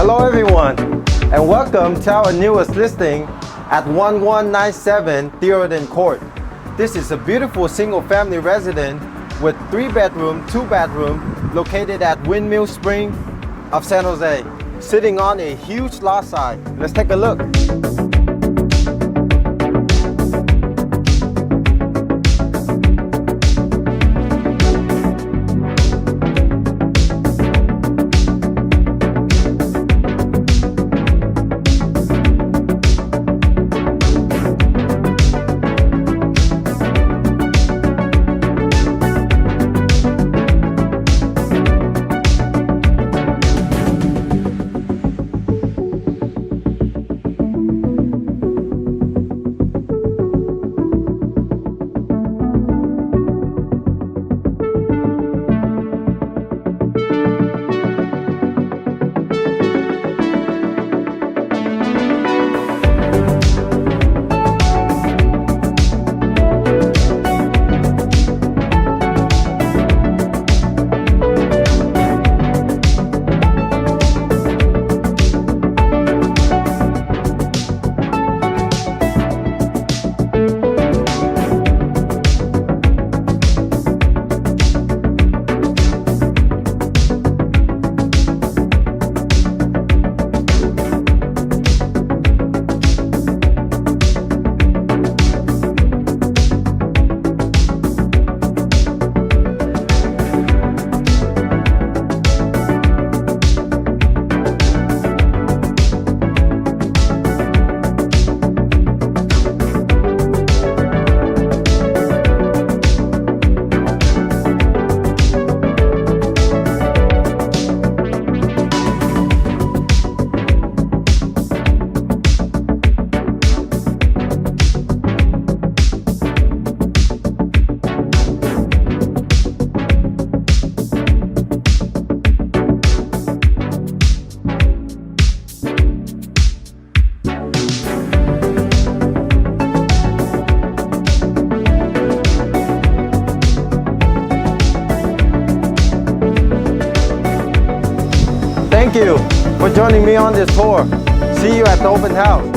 Hello everyone, and welcome to our newest listing at 1197 THEODEN Court. This is a beautiful single-family residence with 3-bedroom, 2-bathroom located at Windmills Spring of San Jose, sitting on a huge lot size. Let's take a look. Thank you for joining me on this tour. See you at the open house.